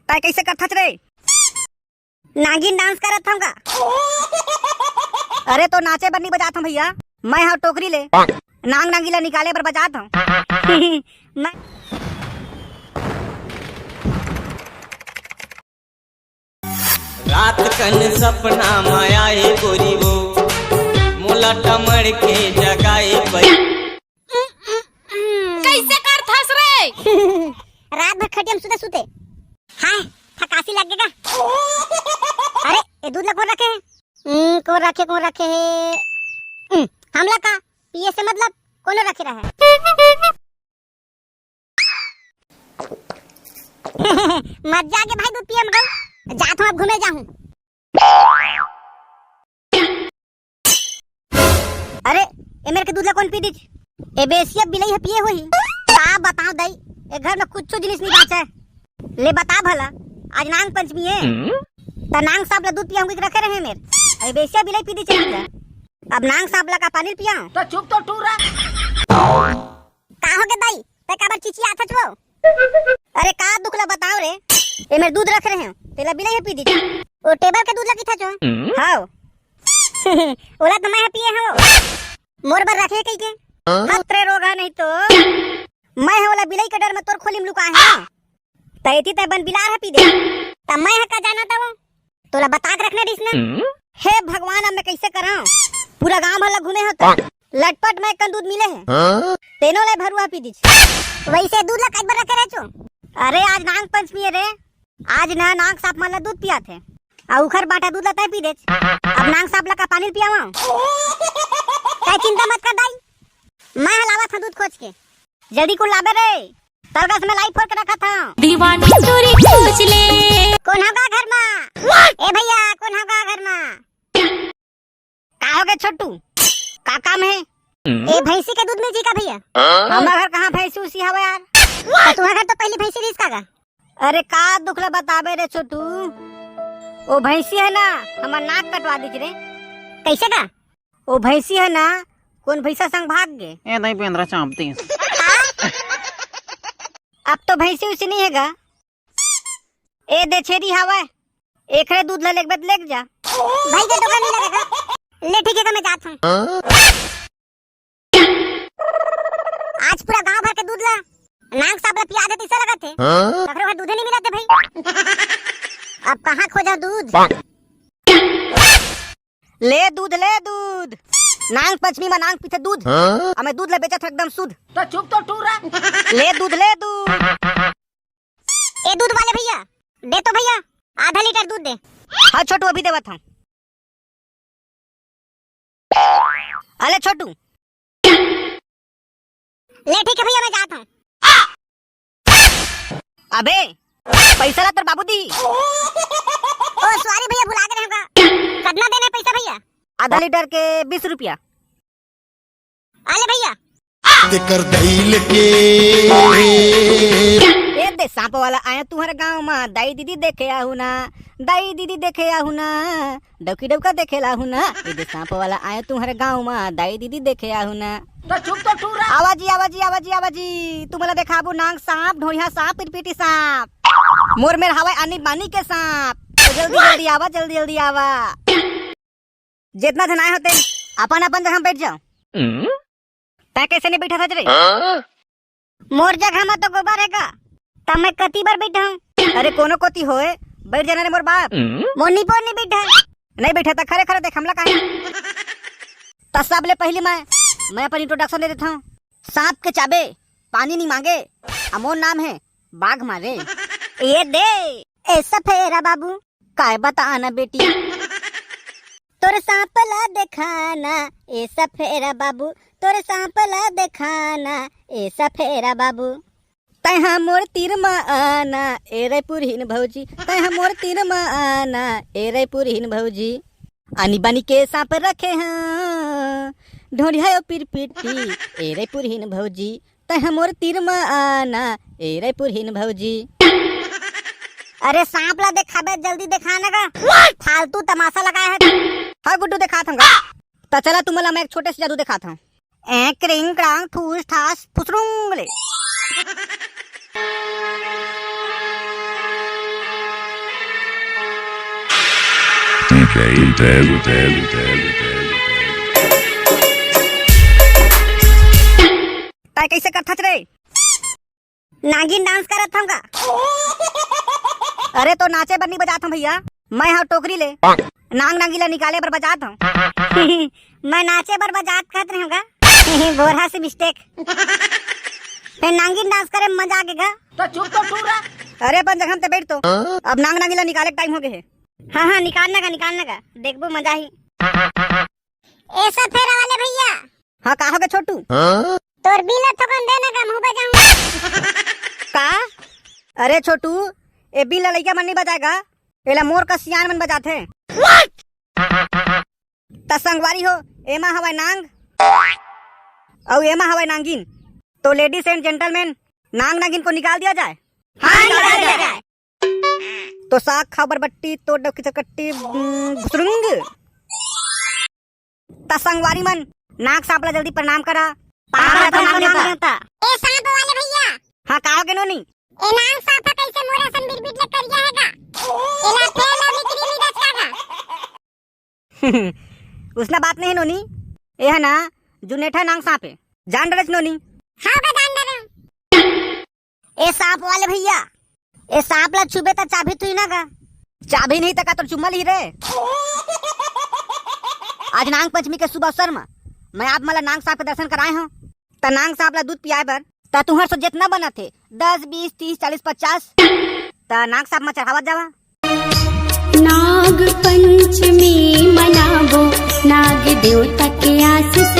ताय कैसे करथा रे? नागिन डांस करत हम का? अरे तो नाचे बर नहीं बजात हम भैया, मैं हाँ टोकरी ले नांग नांगीला निकाले बर बजात हूँ। मैं रात कन सपना माया है गोरी वो मोला टमड़ के जगाए पई। कैसे कर थस रे? रात भर खटिया में सुते सुते हाय थकासी लगेगा। अरे ये दूध ला कौन रखे है? कौन रखे है? हमला का पिए से मतलब कौन रखे रहा है? मत जाके भाई दूध पिए मगर जात हूँ अब घूमे जाऊँ। अरे ए मेरे के दूध ला कौन पी दीज? ए बेसिया बिलई है पिए होही का बताओ दई ए घर में कुछ जिनिस नहीं बाचा है। ले बता भला आज नांग पंचमी है त नांग साहब ला दूध पिया हम रखे रहे मेरे ए बेसिया बिलई पी दी चली जा। अब नांग साहब ला का पानी पिया तो चुप तो टूरा का हो के दई ते काबर चिची आथा छो? अरे का दुख ला बताओ रे ए मेरे दूध रख रहे हैं तेला बिलई है पी दी ओ टेबल के दूध ला किथा छो? हां ओला तो मैं पिए हो मोर बर रखे कई के खतरे रोगा नहीं तो मैं होला बिलई के डर में तोर खोली में लुका है तैती ते बन बिलार है पी दे त मैं का जाना था वो तोला बता के रखने दिस ना। हे भगवान अब मैं कैसे करा पूरा गांव भला घूमे होता लटपट में कन दूध मिले है तेनो ले भरुआ पी दीछ वैसे दूध ला कई बार रखे रह छो? अरे आज नांग पंचमी है रे आज ना नांग साहब मन ला दूध पिया थे आ उखर बाटा दूध ला तय पी दे। अब नांग साहब ला का पानी पियावा काय चिंता मत कर दाई मैं हलावा था दूध खोज के जल्दी को लाबे रे तरगस में लाइट फोड़ के रखा था दीवानी तोरी खोज ले। कौन होगा घर में? ए भैया कौन होगा घर में? का हो गए छोटू का काम है? ए भैंसी के दूध में जी का भैया हमारा घर कहाँ भैंसी उसी हवा यार तुम्हारे घर तो पहली भैंसी रिस का। अरे का दुख ला बताबे रे छोटू ओ भैंसी है ना हमार नाक कटवा दीज रे। कैसे का? ओ भैंसी है ना कौन भैंसा संग भाग गए ए नहीं पेंद्रा चांपती अब तो भैंसी उसी नहीं हैगा ए दे छेरी हवा एक रे दूध ले बद लेक जा भाई के दुकान नहीं लगेगा ले ठीक है मैं जाता हूं। आज पूरा गांव भर के दूध ला नांग साहब ला पिया देती से लगा थे तकरो घर दूध नहीं मिला थे भाई अब कहां खोजा दूध? ले दूध नांग पंचमी में नांग पीते दूध हमें दूध ले बेचा था एकदम शुद्ध तो चुप तो टूरा ले दूध ए दूध वाले भैया दे तो भैया आधा लीटर दूध दे। हाँ छोटू अभी देवा था। अरे छोटू ले ठीक है भैया मैं जाता हूँ। अबे पैसा ला तर बाबू दी ओ सॉरी भैया भुला के रहेगा कितना देना है पैसा भैया? आधा लीटर के 20 रुपया। अरे भैया कर दैल के ए दे सांप वाला आया तुम्हारे गांव में दाई दीदी देखे आहू ना डौकी डौका देखे लाहू ना ए दे सांप वाला आया तुम्हारे गांव में दाई दीदी देखे आहू ना। तो चुप तो टूरा आवाजी तुम्हारा देखाबू नांग सांप ढोढ़िया सांप पिरपिटी सांप मोर मेर हवाई आनी बानी के सांप तो जल्दी आवा जितना जन आए होते अपन जगह बैठ जाओ। तै कैसे नहीं बैठा था रे? मोर जगह में तो गोबर हैगा तब मैं कती बार बैठा हूँ। अरे कोनो कोती होए बैठ जाना रे मोर बाप मोनी पर नहीं बैठा नहीं बैठा था खरे देख हमला काहे तब ले पहले मैं अपन इंट्रोडक्शन दे देता हूँ। सांप के चाबे पानी नहीं मांगे मोर नाम है बाघ मारे ये दे ऐसा फेरा बाबू काय बताना बेटी तोरे सांप ला देखाना ऐसा फेरा बाबू तोरे सांप ला देखाना ऐसा फेरा बाबू तैहा मोर तीर मा आना ए रे पुरहीन भौजी तैहा मोर तीर मा आना ए रे पुरहीन भौजी आनी बानी के सांप रखे हाँ ढोढ़िया पिरपिटी ए रे पुरहीन भौजी तैहा मोर तीर मा आना ए रे पुरहीन भौजी। अरे सांप ला देखाबे जल्दी देखाना का फालतू तमाशा लगाया है। हाँ गुड्डू दिखाता हूँ तो चला तुम्हारा मैं एक छोटे से जादू दिखाता हूँ। क्रिंग क्रांग ठूस ठास फुसरुंगले। ताई कैसे करथत रे? नागिन डांस करत हम का? अरे तो नाचे बर नहीं बजात हम भैया, मैं हाँ टोकरी ले नांग नांगीला निकाले बर बजात हूँ। मैं नाचे बर बजात कहत रही हूँ गोरहा से मिस्टेक। फिर नांगिन डांस करे में मजा आएगा। तो चुप तो टूरा। अरे अपन जगह पे बैठ तो, अब नांग नांगीला निकाले के टाइम हो गए है। हाँ हाँ निकालना का देखबो मजा ही। ऐसा फेरा वाले भैया हाँ का हो गए छोटू? तोर बिल थकन देना का मुंह बजाऊंगा। का? अरे छोटू ए बिल लइका मन नहीं बजाएगा, एला मोर का सियान मन बजाथे। त संगवारी हो एमा हवाई नांग और एमा हवाई नांगिन, तो लेडीज एंड जेंटलमैन नांग नागिन को निकाल दिया जाए। हाँ निकाल दिया जाए। तो साग खाबर बट्टी तो डकी चकट्टी घुसरुंग। त संगवारी मन नाग सांप ला जल्दी प्रणाम करा। पारा तो नाम देता। ए सांप वाले भैया हाँ का हो गए नोनी? ए नाग सांप कैसे मोरा सन बिरबिट ले करिया हैगा। एला फेला निकली नहीं दचकागा। उसना बात नहीं है नोनी, ये है ना जुनेठा नांग सांप है, जान रच नोनी? हाँ बजान दे। ए सांप वाले भैया, ए सांप ला छुबे तो चाबी तुई ना का? चाबी नहीं तका तो चुम्मा ली रे। आज नांग पंचमी के शुभ अवसर में मैं आप मला नांग सांप के दर्शन कराए हूँ। त नांग सांप ला दूध पियाए बर त तुहर से जितना बना थे 10, 20, 30, 40, 50 त नाग सांप में चढ़ावत जावा। नाग पंचमी मनाबो, नाग देवता के आशीष